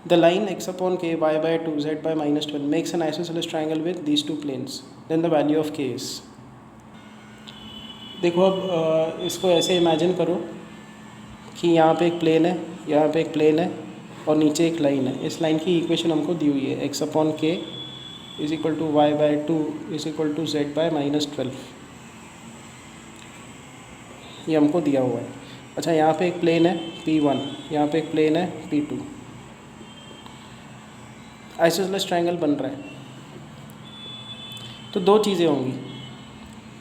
The line x upon k y by 2 z by minus 12 makes an isosceles triangle with these two planes. Then the value of k is. देखो अब इसको ऐसे imagine करो कि यहाँ पे एक प्लेन है, यहाँ पे एक प्लेन है और नीचे एक लाइन है. इस लाइन की इक्वेशन हमको दी हुई है, x अपॉन के is equal to y by 2 is equal to z by minus 12. ये हमको दिया हुआ है. अच्छा, यहाँ पे एक प्लेन है P1, यहाँ पे एक प्लेन है P2. आइसोसेलेस ट्रायंगल बन रहा है. तो दो चीज़ें होंगी.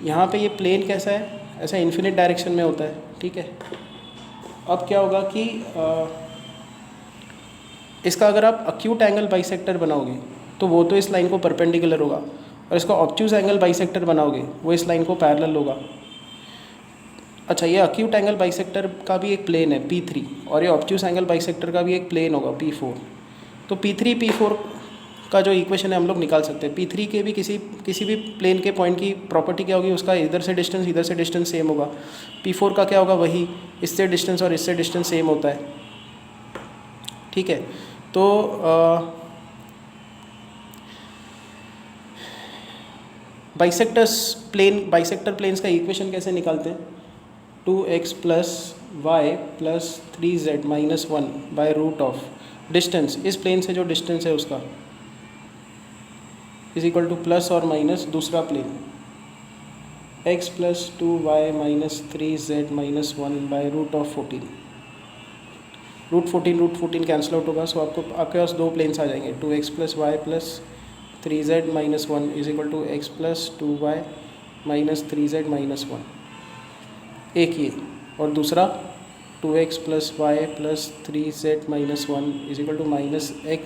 यहाँ पे ये प्लेन कैसा है, ऐसा इन्फिनिट डायरेक्शन में होता है, ठीक है. अब क्या होगा कि इसका अगर आप अक्यूट एंगल बाइसेक्टर बनाओगे तो वो तो इस लाइन को परपेंडिकुलर होगा, और इसका ऑब्ट्यूज एंगल बाइसेक्टर बनाओगे वो इस लाइन को पैरेलल होगा. अच्छा, ये अक्यूट एंगल बाइसेक्टर का भी एक प्लेन है P3 और ये ऑब्ट्यूज एंगल बाइसेक्टर का भी एक प्लेन होगा P4. तो P3 P4 का जो इक्वेशन है हम लोग निकाल सकते हैं. P3 के भी किसी भी प्लेन के पॉइंट की प्रॉपर्टी क्या होगी, उसका इधर से डिस्टेंस सेम होगा. P4 का क्या होगा, वही इससे डिस्टेंस और इससे डिस्टेंस सेम होता है, ठीक है. तो बाइसेक्टर प्लेन्स का इक्वेशन कैसे निकालते हैं, 2x plus y plus 3z minus 1 by root of distance, इस प्लेन से जो डिस्टेंस है उसका इज इक्वल टू प्लस और माइनस दूसरा plane x plus 2y minus 3z minus 1 by root of 14. Root 14 cancel out होगा, सो आपके पास दो प्लेन्स आ जाएंगे, 2x plus y plus 3z minus 1 is equal to x plus 2y minus 3z minus 1. एक ये, और दूसरा 2x plus y plus 3z minus 1 is equal to minus x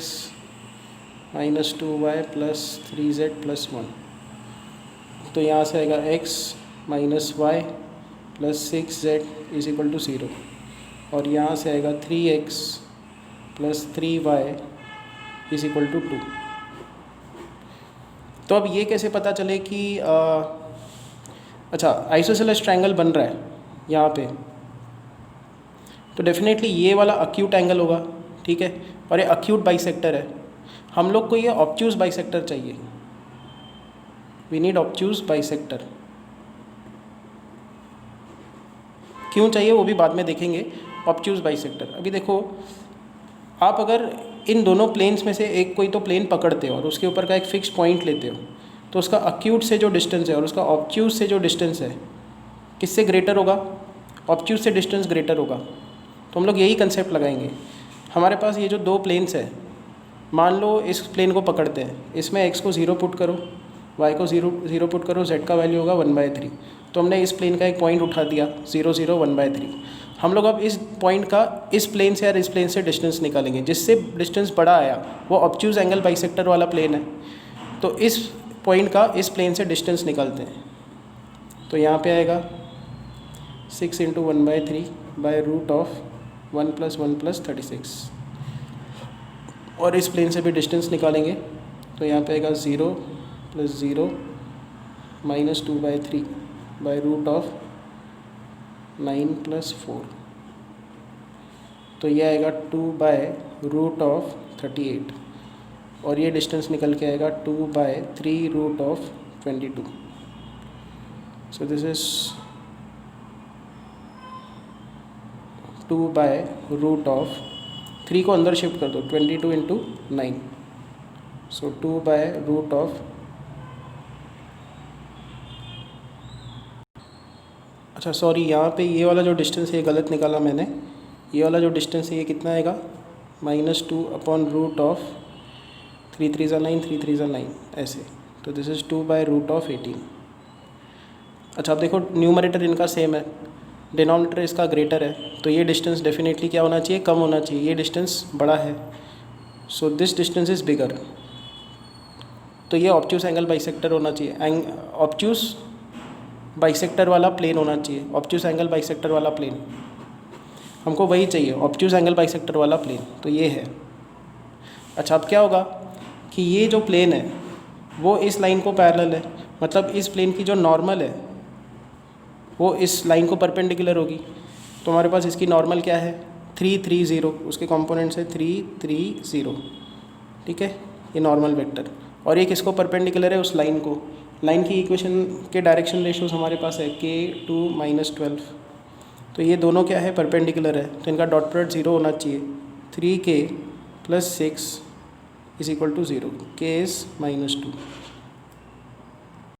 minus 2y plus 3z plus 1. तो यहाँ से आएगा x minus y plus 6z is equal to 0, और यहाँ से आएगा 3x plus 3y is equal to 2. तो अब ये कैसे पता चले कि अच्छा आइसोसेलेस ट्रायंगल बन रहा है यहाँ पे, तो डेफिनेटली ये वाला अक्यूट एंगल होगा, ठीक है, और ये अक्यूट बाइसेक्टर है. हम लोग को ये ऑब्ट्यूज बाइसेक्टर चाहिए, वी नीड ऑब्ट्यूज बाइसेक्टर. क्यों चाहिए वो भी बाद में देखेंगे. ऑब्ट्यूज बाइसेक्टर, अभी देखो, आप अगर इन दोनों प्लेन्स में से एक कोई तो प्लेन पकड़ते हो और उसके ऊपर का एक फिक्स पॉइंट लेते हो, तो उसका अक्यूट से जो डिस्टेंस है और उसका ऑब्ट्यूज से जो डिस्टेंस है किससे ग्रेटर होगा, ऑब्ट्यूज से डिस्टेंस ग्रेटर होगा. तो हम लोग यही कंसेप्ट लगाएंगे. हमारे पास ये जो दो प्लेन्स है, मान लो इस प्लेन को पकड़ते हैं, इसमें x को 0 पुट करो, y को 0 पुट करो, z का वैल्यू होगा 1/3. तो हमने इस प्लेन का एक पॉइंट उठा दिया 0 0 1/3. हम लोग अब इस पॉइंट का इस प्लेन से और इस प्लेन से डिस्टेंस निकालेंगे. जिससे डिस्टेंस बड़ा आया वो ऑब्ट्यूज एंगल बाइसेक्टर वाला प्लेन है. तो इस पॉइंट का इस प्लेन से डिस्टेंस निकालते हैं. तो यहाँ पे आएगा 6 × 1/3 बाय रूट ऑफ 1 + 1 + 36. और इस प्लेन से भी डिस्टेंस निकालेंगे. तो यहाँ पे आएगा 0 + 0 माइनस 2/3 बाय रूट ऑफ 9 + 4. तो ये आएगा 2/रूट ऑफ 38, और ये डिस्टेंस निकल के आएगा 2/3 root of 22. So this is 2/रूट ऑफ 3 को अंदर शिफ्ट कर दो, 22 × 9. सो 2/रूट ऑफ, अच्छा सॉरी, यहाँ पे ये वाला जो डिस्टेंस है ये गलत निकाला मैंने. ये वाला जो डिस्टेंस है ये कितना आएगा, -2/रूट ऑफ 3 3 = 9 3 3 = 9 ऐसे. तो दिस इज़ 2/रूट ऑफ 18. अच्छा अब देखो, न्यूमरेटर इनका सेम है, डिनोमिनेटर इसका ग्रेटर है, तो ये डिस्टेंस डेफिनेटली क्या होना चाहिए, कम होना चाहिए. ये डिस्टेंस बड़ा है, so this distance is bigger. तो ये ऑब्ट्यूज एंगल बाइसेक्टर होना चाहिए, ऑब्ट्यूज बाइसेक्टर वाला प्लेन होना चाहिए. ऑब्ट्यूज एंगल बाइसेक्टर वाला प्लेन हमको वही चाहिए, ऑब्ट्यूज एंगल बाइसेक्टर वाला प्लेन. तो ये है. अच्छा अब क्या होगा कि ये जो प्लेन है वो इस लाइन को पैरेलल है, मतलब इस प्लेन की जो नॉर्मल है वो इस लाइन को परपेंडिकुलर होगी. तो हमारे पास इसकी नॉर्मल क्या है, 3 3 0, उसके कॉम्पोनेंट्स है 3 3 0, ठीक है, ये नॉर्मल वेक्टर। और ये किसको परपेंडिकुलर है, उस लाइन को। लाइन की इक्वेशन के डायरेक्शन रेशियोज हमारे पास है k2 - 12, तो ये दोनों क्या है, परपेंडिकुलर है, तो इनका डॉट प्रोडक्ट 0 होना चाहिए। 3k + 6 = 0, k is -2।